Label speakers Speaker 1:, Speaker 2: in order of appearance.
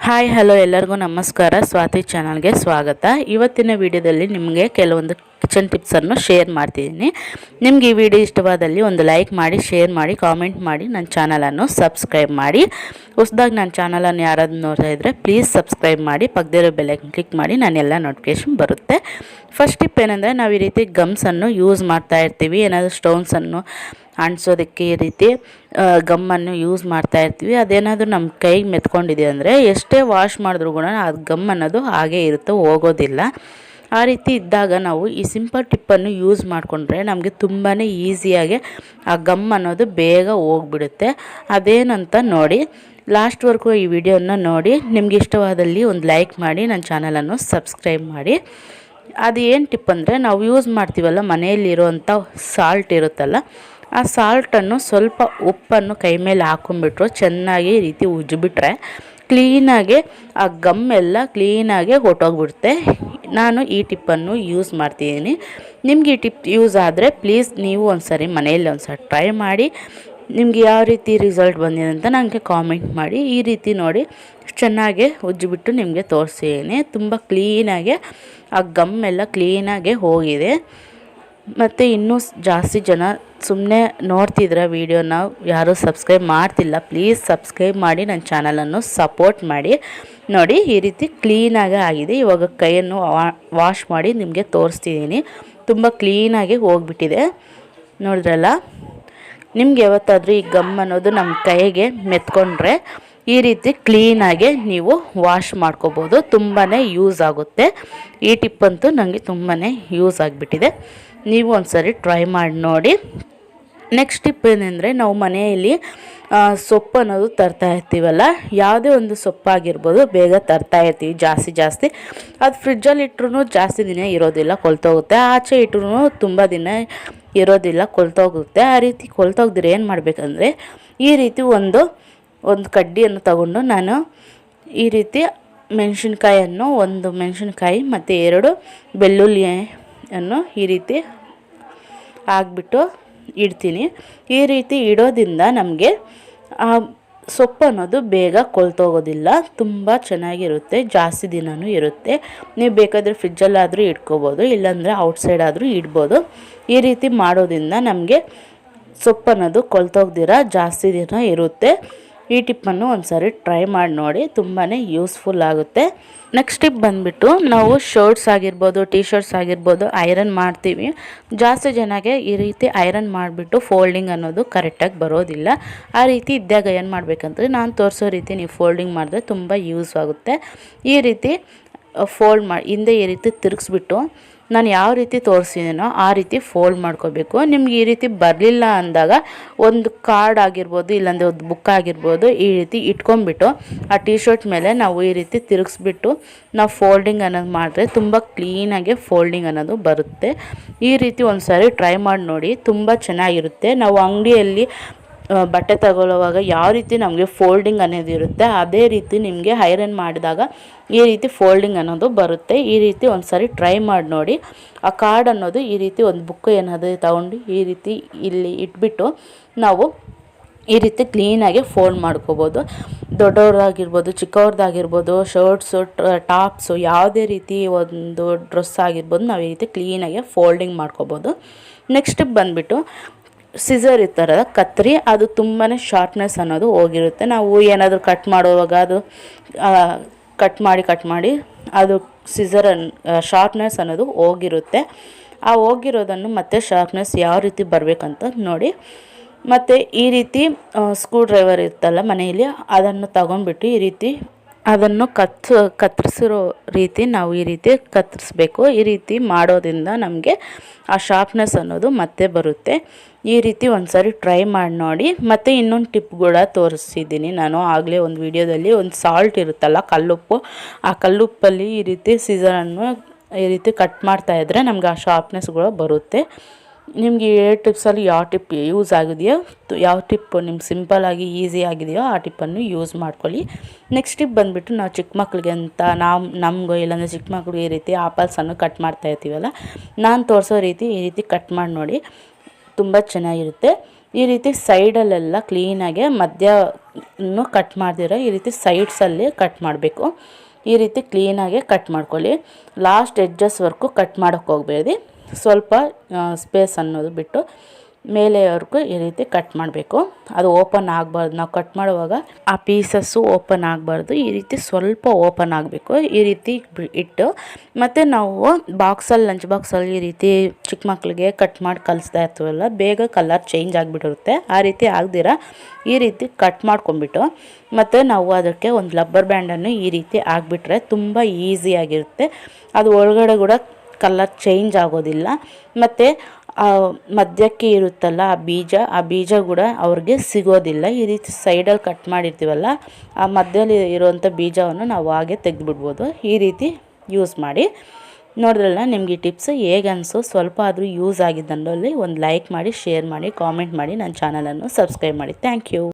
Speaker 1: Hi hello ಎಲ್ಲರಿಗೂ ನಮಸ್ಕಾರ. ಸ್ವಾತಿ ಚಾನಲ್ಗೆ ಸ್ವಾಗತ. ಇವತ್ತಿನ ವಿಡಿಯೋದಲ್ಲಿ ನಿಮಗೆ ಕೆಲವೊಂದು ಕಿಚನ್ ಟಿಪ್ಸನ್ನು ಶೇರ್ ಮಾಡ್ತಿದ್ದೀನಿ. ನಿಮ್ಗೆ ಈ ವಿಡಿಯೋ ಇಷ್ಟವಾದಲ್ಲಿ ಒಂದು ಲೈಕ್ ಮಾಡಿ, ಶೇರ್ ಮಾಡಿ, ಕಾಮೆಂಟ್ ಮಾಡಿ, ನನ್ನ ಚಾನಲನ್ನು ಸಬ್ಸ್ಕ್ರೈಬ್ ಮಾಡಿ. ಹೊಸದಾಗಿ ನನ್ನ ಚಾನಲನ್ನು ಯಾರಾದರೂ ನೋಡ್ತಾ ಇದ್ದರೆ ಪ್ಲೀಸ್ ಸಬ್ಸ್ಕ್ರೈಬ್ ಮಾಡಿ, ಪಕ್ಕದಲ್ಲಿರೋ ಬೆಲ್ಲೈಕನ್ ಕ್ಲಿಕ್ ಮಾಡಿ, ನಾನೆಲ್ಲ ನೋಟಿಫಿಕೇಷನ್ ಬರುತ್ತೆ. ಫಸ್ಟ್ ಟಿಪ್ ಏನಂದರೆ, ನಾವು ಈ ರೀತಿ ಗಮ್ಸನ್ನು ಯೂಸ್ ಮಾಡ್ತಾ ಇರ್ತೀವಿ. ಏನಾದರೂ ಸ್ಟೋನ್ಸನ್ನು ಅಂಟಿಸೋದಕ್ಕೆ ಈ ರೀತಿ ಗಮ್ಮನ್ನು ಯೂಸ್ ಮಾಡ್ತಾ ಇರ್ತೀವಿ. ಅದೇನಾದರೂ ನಮ್ಮ ಕೈಗೆ ಮೆತ್ಕೊಂಡಿದೆ ಅಂದರೆ ಎಷ್ಟೇ ವಾಶ್ ಮಾಡಿದ್ರೂ ಕೂಡ ಅದು ಗಮ್ ಅನ್ನೋದು ಹಾಗೇ ಇರುತ್ತೆ, ಹೋಗೋದಿಲ್ಲ. ಆ ರೀತಿ ಇದ್ದಾಗ ನಾವು ಈ ಸಿಂಪಲ್ ಟಿಪ್ಪನ್ನು ಯೂಸ್ ಮಾಡಿಕೊಂಡ್ರೆ ನಮಗೆ ತುಂಬಾ ಈಸಿಯಾಗಿ ಆ ಗಮ್ ಅನ್ನೋದು ಬೇಗ ಹೋಗ್ಬಿಡುತ್ತೆ. ಅದೇನಂತ ನೋಡಿ, ಲಾಸ್ಟ್ವರೆಗೂ ಈ ವಿಡಿಯೋನ ನೋಡಿ. ನಿಮ್ಗೆ ಇಷ್ಟವಾದಲ್ಲಿ ಒಂದು ಲೈಕ್ ಮಾಡಿ, ನನ್ನ ಚಾನಲನ್ನು ಸಬ್ಸ್ಕ್ರೈಬ್ ಮಾಡಿ. ಅದು ಏನು ಟಿಪ್ ಅಂದರೆ, ನಾವು ಯೂಸ್ ಮಾಡ್ತೀವಲ್ಲ ಮನೆಯಲ್ಲಿರುವಂಥ ಸಾಲ್ಟ್ ಇರುತ್ತಲ್ಲ, ಆ ಸಾಲ್ಟನ್ನು ಸ್ವಲ್ಪ ಉಪ್ಪನ್ನು ಕೈ ಮೇಲೆ ಹಾಕೊಂಡ್ಬಿಟ್ರು ಚೆನ್ನಾಗಿ ಈ ರೀತಿ ಉಜ್ಜಿಬಿಟ್ರೆ ಕ್ಲೀನಾಗಿ ಆ ಗಮ್ ಎಲ್ಲ ಕ್ಲೀನಾಗಿ ಹೊಟ್ಟೋಗ್ಬಿಡುತ್ತೆ. ನಾನು ಈ ಟಿಪ್ಪನ್ನು ಯೂಸ್ ಮಾಡ್ತಿದ್ದೀನಿ. ನಿಮ್ಗೆ ಈ ಟಿಪ್ ಯೂಸ್ ಆದರೆ ಪ್ಲೀಸ್ ನೀವು ಒಂದ್ಸರಿ ಮನೆಯಲ್ಲಿ ಒಂದ್ಸರಿ ಟ್ರೈ ಮಾಡಿ. ನಿಮ್ಗೆ ಯಾವ ರೀತಿ ರಿಸಲ್ಟ್ ಬಂದಿದೆ ಅಂತ ನನಗೆ ಕಾಮೆಂಟ್ ಮಾಡಿ. ಈ ರೀತಿ ನೋಡಿ ಚೆನ್ನಾಗಿ ಉಜ್ಜಿಬಿಟ್ಟು ನಿಮಗೆ ತೋರಿಸಿದ್ದೀನಿ. ತುಂಬ ಕ್ಲೀನಾಗಿ ಆ ಗಮ್ ಎಲ್ಲ ಕ್ಲೀನಾಗಿ ಹೋಗಿದೆ. ಮತ್ತು ಇನ್ನೂ ಜಾಸ್ತಿ ಜನ ಸುಮ್ಮನೆ ನೋಡ್ತಿದ್ರೆ ವೀಡಿಯೋನ, ಯಾರೂ ಸಬ್ಸ್ಕ್ರೈಬ್ ಮಾಡ್ತಿಲ್ಲ. ಪ್ಲೀಸ್ ಸಬ್ಸ್ಕ್ರೈಬ್ ಮಾಡಿ, ನನ್ನ ಚಾನಲನ್ನು ಸಪೋರ್ಟ್ ಮಾಡಿ. ನೋಡಿ ಈ ರೀತಿ ಕ್ಲೀನಾಗಿ ಆಗಿದೆ. ಇವಾಗ ಕೈಯನ್ನು ವಾಶ್ ಮಾಡಿ ನಿಮಗೆ ತೋರಿಸ್ತಿದ್ದೀನಿ. ತುಂಬ ಕ್ಲೀನಾಗಿ ಹೋಗ್ಬಿಟ್ಟಿದೆ, ನೋಡಿದ್ರಲ್ಲ. ನಿಮ್ಗೆ ಯಾವತ್ತಾದರೂ ಈ ಗಮ್ ಅನ್ನೋದು ನಮ್ಮ ಕೈಗೆ ಮೆತ್ಕೊಂಡ್ರೆ ಈ ರೀತಿ ಕ್ಲೀನಾಗಿ ನೀವು ವಾಶ್ ಮಾಡ್ಕೋಬೋದು. ತುಂಬಾ ಯೂಸ್ ಆಗುತ್ತೆ. ಈ ಟಿಪ್ಪಂತೂ ನನಗೆ ತುಂಬಾ ಯೂಸ್ ಆಗಿಬಿಟ್ಟಿದೆ. ನೀವು ಒಂದ್ಸರಿ ಟ್ರೈ ಮಾಡಿ ನೋಡಿ. ನೆಕ್ಸ್ಟ್ ಟಿಪ್ ಏನಂದರೆ, ನಾವು ಮನೆಯಲ್ಲಿ ಸೊಪ್ಪು ಅನ್ನೋದು ತರ್ತಾ ಇರ್ತೀವಲ್ಲ, ಯಾವುದೇ ಒಂದು ಸೊಪ್ಪಾಗಿರ್ಬೋದು ಬೇಗ ತರ್ತಾ ಇರ್ತೀವಿ ಜಾಸ್ತಿ. ಅದು ಫ್ರಿಜ್ಜಲ್ಲಿ ಇಟ್ಟರು ಜಾಸ್ತಿ ದಿನ ಇರೋದಿಲ್ಲ, ಕೊಳ್ತೋಗುತ್ತೆ. ಆಚೆ ಇಟ್ಟರು ತುಂಬ ದಿನ ಇರೋದಿಲ್ಲ, ಕೊಳ್ತೋಗುತ್ತೆ. ಆ ರೀತಿ ಕೊಳ್ತೋಗಿದ್ರೆ ಏನು ಮಾಡಬೇಕಂದ್ರೆ, ಈ ರೀತಿ ಒಂದು ಕಡ್ಡಿಯನ್ನು ತಗೊಂಡು ನಾನು ಈ ರೀತಿ ಮೆಣಸಿನ್ಕಾಯನ್ನು, ಒಂದು ಮೆಣಸಿನ್ಕಾಯಿ ಮತ್ತು 2 ಬೆಳ್ಳುಳ್ಳಿಯನ್ನು ಈ ರೀತಿ ಹಾಕ್ಬಿಟ್ಟು ಇಡ್ತೀನಿ. ಈ ರೀತಿ ಇಡೋದ್ರಿಂದ ನಮಗೆ ಆ ಸೊಪ್ಪು ಅನ್ನೋದು ಬೇಗ ಕೊಳ್ತೋಗೋದಿಲ್ಲ, ತುಂಬ ಚೆನ್ನಾಗಿರುತ್ತೆ, ಜಾಸ್ತಿ ದಿನವೂ ಇರುತ್ತೆ. ನೀವು ಬೇಕಾದರೆ ಫ್ರಿಜ್ಜಲ್ಲಾದರೂ ಇಟ್ಕೋಬೋದು, ಇಲ್ಲಾಂದರೆ ಔಟ್ಸೈಡ್ ಆದರೂ ಇಡ್ಬೋದು. ಈ ರೀತಿ ಮಾಡೋದ್ರಿಂದ ನಮಗೆ ಸೊಪ್ಪು ಅನ್ನೋದು ಕೊಳ್ತೋಗ್ದಿರ ಜಾಸ್ತಿ ದಿನ ಇರುತ್ತೆ. ಈ ಟಿಪ್ಪನ್ನು ಒಂದ್ಸರಿ ಟ್ರೈ ಮಾಡಿ ನೋಡಿ, ತುಂಬಾ ಯೂಸ್ಫುಲ್ ಆಗುತ್ತೆ. ನೆಕ್ಸ್ಟ್ ಟಿಪ್ ಬಂದುಬಿಟ್ಟು, ನಾವು ಶರ್ಟ್ಸ್ ಆಗಿರ್ಬೋದು, ಟಿ ಶರ್ಟ್ಸ್ ಆಗಿರ್ಬೋದು ಐರನ್ ಮಾಡ್ತೀವಿ. ಜಾಸ್ತಿ ಜನಕ್ಕೆ ಈ ರೀತಿ ಐರನ್ ಮಾಡಿಬಿಟ್ಟು ಫೋಲ್ಡಿಂಗ್ ಅನ್ನೋದು ಕರೆಕ್ಟಾಗಿ ಬರೋದಿಲ್ಲ. ಆ ರೀತಿ ಇದ್ದಾಗ ಏನು ಮಾಡಬೇಕಂದ್ರೆ, ನಾನು ತೋರಿಸೋ ರೀತಿ ನೀವು ಫೋಲ್ಡಿಂಗ್ ಮಾಡಿದ್ರೆ ತುಂಬ ಯೂಸ್ ಆಗುತ್ತೆ. ಈ ರೀತಿ ಫೋಲ್ಡ್ ಮಾಡಿ ಹಿಂದೆ ಈ ರೀತಿ ತಿರುಗಿಸ್ಬಿಟ್ಟು ನಾನು ಯಾವ ರೀತಿ ತೋರಿಸಿದ್ದೀನೋ ಆ ರೀತಿ ಫೋಲ್ಡ್ ಮಾಡ್ಕೋಬೇಕು. ನಿಮ್ಗೆ ಈ ರೀತಿ ಬರಲಿಲ್ಲ ಅಂದಾಗ ಒಂದು ಕಾರ್ಡ್ ಆಗಿರ್ಬೋದು, ಇಲ್ಲಾಂದರೆ ಒಂದು ಬುಕ್ ಆಗಿರ್ಬೋದು, ಈ ರೀತಿ ಇಟ್ಕೊಂಡ್ಬಿಟ್ಟು ಆ ಟಿ ಶರ್ಟ್ ಮೇಲೆ ನಾವು ಈ ರೀತಿ ತಿರುಗಿಸ್ಬಿಟ್ಟು ನಾವು ಫೋಲ್ಡಿಂಗ್ ಅನ್ನೋದು ಮಾಡಿದ್ರೆ ತುಂಬ ಕ್ಲೀನಾಗಿ ಫೋಲ್ಡಿಂಗ್ ಅನ್ನೋದು ಬರುತ್ತೆ. ಈ ರೀತಿ ಒಂದು ಸಾರಿ ಟ್ರೈ ಮಾಡಿ ನೋಡಿ, ತುಂಬ ಚೆನ್ನಾಗಿರುತ್ತೆ. ನಾವು ಅಂಗಡಿಯಲ್ಲಿ ಬಟ್ಟೆ ತಗೊಳ್ಳುವಾಗ ಯಾವ ರೀತಿ ನಮಗೆ ಫೋಲ್ಡಿಂಗ್ ಅನ್ನೋದು ಇರುತ್ತೆ, ಅದೇ ರೀತಿ ನಿಮಗೆ ಐರನ್ ಮಾಡಿದಾಗ ಈ ರೀತಿ ಫೋಲ್ಡಿಂಗ್ ಅನ್ನೋದು ಬರುತ್ತೆ. ಈ ರೀತಿ ಒಂದು ಸಾರಿ ಟ್ರೈ ಮಾಡಿ ನೋಡಿ. ಆ ಕಾರ್ಡ್ ಅನ್ನೋದು ಈ ರೀತಿ ಒಂದು ಬುಕ್ ಏನಾದರೂ ತಗೊಂಡು ಈ ರೀತಿ ಇಲ್ಲಿ ಇಟ್ಬಿಟ್ಟು ನಾವು ಈ ರೀತಿ ಕ್ಲೀನಾಗಿ ಫೋಲ್ಡ್ ಮಾಡ್ಕೋಬೋದು. ದೊಡ್ಡವ್ರದ್ದಾಗಿರ್ಬೋದು, ಚಿಕ್ಕವ್ರದ್ದಾಗಿರ್ಬೋದು, ಶರ್ಟ್ಸು, ಟಾಪ್ಸು, ಯಾವುದೇ ರೀತಿ ಒಂದು ಡ್ರೆಸ್ ಆಗಿರ್ಬೋದು, ನಾವು ಈ ರೀತಿ ಕ್ಲೀನಾಗಿ ಫೋಲ್ಡಿಂಗ್ ಮಾಡ್ಕೋಬೋದು. ನೆಕ್ಸ್ಟ್ ಬಂದುಬಿಟ್ಟು ಸಿಸರ್ ಇರ್ತಾರಲ್ಲ, ಕತ್ತರಿ, ಅದು ತುಂಬಾ ಶಾರ್ಪ್ನೆಸ್ ಅನ್ನೋದು ಹೋಗಿರುತ್ತೆ. ನಾವು ಏನಾದರೂ ಕಟ್ ಮಾಡುವಾಗ ಅದು ಕಟ್ ಮಾಡಿ ಅದು ಸಿಸರ್ ಶಾರ್ಪ್ನೆಸ್ ಅನ್ನೋದು ಹೋಗಿರುತ್ತೆ. ಆ ಹೋಗಿರೋದನ್ನು ಮತ್ತೆ ಶಾರ್ಪ್ನೆಸ್ ಯಾವ ರೀತಿ ಬರಬೇಕಂತ ನೋಡಿ. ಮತ್ತು ಈ ರೀತಿ ಸ್ಕ್ರೂ ಡ್ರೈವರ್ ಇರ್ತಲ್ಲ ಮನೆಯಲ್ಲಿ, ಅದನ್ನು ತಗೊಂಡ್ಬಿಟ್ಟು ಈ ರೀತಿ ಅದನ್ನು ಕತ್ತರಿಸಿರೋ ರೀತಿ ನಾವು ಈ ರೀತಿ ಕತ್ತರಿಸ್ಬೇಕು. ಈ ರೀತಿ ಮಾಡೋದ್ರಿಂದ ನಮಗೆ ಆ ಶಾರ್ಪ್ನೆಸ್ ಅನ್ನೋದು ಮತ್ತೆ ಬರುತ್ತೆ. ಈ ರೀತಿ ಒಂದು ಸಾರಿ ಟ್ರೈ ಮಾಡಿ ನೋಡಿ. ಮತ್ತು ಇನ್ನೊಂದು ಟಿಪ್ ಕೂಡ ತೋರಿಸಿದ್ದೀನಿ ನಾನು ಆಗಲೇ ಒಂದು ವಿಡಿಯೋದಲ್ಲಿ. ಒಂದು ಸಾಲ್ಟ್ ಇರುತ್ತಲ್ಲ, ಕಲ್ಲುಪ್ಪು, ಆ ಕಲ್ಲುಪ್ಪಲ್ಲಿ ಈ ರೀತಿ ಸೀಸರನ್ನು ಈ ರೀತಿ ಕಟ್ ಮಾಡ್ತಾಯಿದ್ರೆ ನಮ್ಗೆ ಆ ಶಾರ್ಪ್ನೆಸ್ ಕೂಡ ಬರುತ್ತೆ. ನಿಮಗೆ ಈ ಟಿಪ್ಸಲ್ಲಿ ಯಾವ ಟಿಪ್ ಯೂಸ್ ಆಗಿದೆಯೋ, ಯಾವ ಟಿಪ್ಪು ನಿಮ್ಗೆ ಸಿಂಪಲ್ಲಾಗಿ ಈಸಿ ಆಗಿದೆಯೋ ಆ ಟಿಪ್ಪನ್ನು ಯೂಸ್ ಮಾಡ್ಕೊಳ್ಳಿ. ನೆಕ್ಸ್ಟ್ ಟಿಪ್ ಬಂದುಬಿಟ್ಟು, ನಾವು ಚಿಕ್ಕ ಮಕ್ಕಳಿಗೆ ಅಂತ ನಮಗೂ ಇಲ್ಲಾಂದರೆ ಚಿಕ್ಕ ಮಕ್ಕಳಿಗೆ ಈ ರೀತಿ ಆಪಲ್ಸನ್ನು ಕಟ್ ಮಾಡ್ತಾ ಇರ್ತೀವಲ್ಲ, ನಾನು ತೋರಿಸೋ ರೀತಿ ಈ ರೀತಿ ಕಟ್ ಮಾಡಿ ನೋಡಿ, ತುಂಬ ಚೆನ್ನಾಗಿರುತ್ತೆ. ಈ ರೀತಿ ಸೈಡಲ್ಲೆಲ್ಲ ಕ್ಲೀನಾಗೆ ಮಧ್ಯನೂ ಕಟ್ ಮಾಡ್ದಿರೋ ಈ ರೀತಿ ಸೈಡ್ಸಲ್ಲಿ ಕಟ್ ಮಾಡಬೇಕು. ಈ ರೀತಿ ಕ್ಲೀನಾಗೆ ಕಟ್ ಮಾಡ್ಕೊಳ್ಳಿ. ಲಾಸ್ಟ್ ಎಡ್ಜಸ್ವರೆಗೂ ಕಟ್ ಮಾಡೋಕ್ಕೆ ಹೋಗಬೇಡಿ. ಸ್ವಲ್ಪ ಸ್ಪೇಸ್ ಅನ್ನೋದು ಬಿಟ್ಟು ಮೇಲೆವರೆಗೂ ಈ ರೀತಿ ಕಟ್ ಮಾಡಬೇಕು. ಅದು ಓಪನ್ ಆಗಬಾರ್ದು. ನಾವು ಕಟ್ ಮಾಡುವಾಗ ಆ ಪೀಸಸ್ಸು ಓಪನ್ ಆಗಬಾರ್ದು. ಈ ರೀತಿ ಸ್ವಲ್ಪ ಓಪನ್ ಆಗಬೇಕು. ಈ ರೀತಿ ಇಟ್ಟು ಮತ್ತು ನಾವು ಬಾಕ್ಸಲ್ಲಿ ಲಂಚ್ ಬಾಕ್ಸಲ್ಲಿ ಈ ರೀತಿ ಚಿಕ್ಕ ಮಕ್ಕಳಿಗೆ ಕಟ್ ಮಾಡಿ ಕಲಿಸ್ತಾ ಇರ್ತೀವಲ್ಲ, ಬೇಗ ಕಲರ್ ಚೇಂಜ್ ಆಗಿಬಿಟ್ಟಿರುತ್ತೆ. ಆ ರೀತಿ ಆಗದಿರ ಈ ರೀತಿ ಕಟ್ ಮಾಡ್ಕೊಂಬಿಟ್ಟು ಮತ್ತು ನಾವು ಅದಕ್ಕೆ ಒಂದು ಲಬ್ಬರ್ ಬ್ಯಾಂಡನ್ನು ಈ ರೀತಿ ಆಗಿಬಿಟ್ರೆ ತುಂಬ ಈಸಿಯಾಗಿರುತ್ತೆ. ಅದು ಒಳಗಡೆ ಕೂಡ ಕಲರ್ ಚೇಂಜ್ ಆಗೋದಿಲ್ಲ. ಮತ್ತು ಮಧ್ಯಕ್ಕೆ ಇರುತ್ತಲ್ಲ ಆ ಬೀಜ ಕೂಡ ಅವ್ರಿಗೆ ಸಿಗೋದಿಲ್ಲ. ಈ ರೀತಿ ಸೈಡಲ್ಲಿ ಕಟ್ ಮಾಡಿರ್ತೀವಲ್ಲ, ಆ ಮಧ್ಯದಲ್ಲಿ ಇರುವಂಥ ಬೀಜವನ್ನು ನಾವು ಹಾಗೆ ತೆಗೆದುಬಿಡ್ಬೋದು. ಈ ರೀತಿ ಯೂಸ್ ಮಾಡಿ. ನೋಡಿದ್ರಲ್ಲ, ನಿಮಗೆ ಈ ಟಿಪ್ಸ್ ಹೇಗೆ ಅನಿಸೋ, ಸ್ವಲ್ಪ ಆದರೂ ಯೂಸ್ ಆಗಿದ್ದಲ್ಲಿ ಒಂದು ಲೈಕ್ ಮಾಡಿ, ಶೇರ್ ಮಾಡಿ, ಕಾಮೆಂಟ್ ಮಾಡಿ, ನನ್ನ ಚಾನಲನ್ನು ಸಬ್ಸ್ಕ್ರೈಬ್ ಮಾಡಿ. Thank you.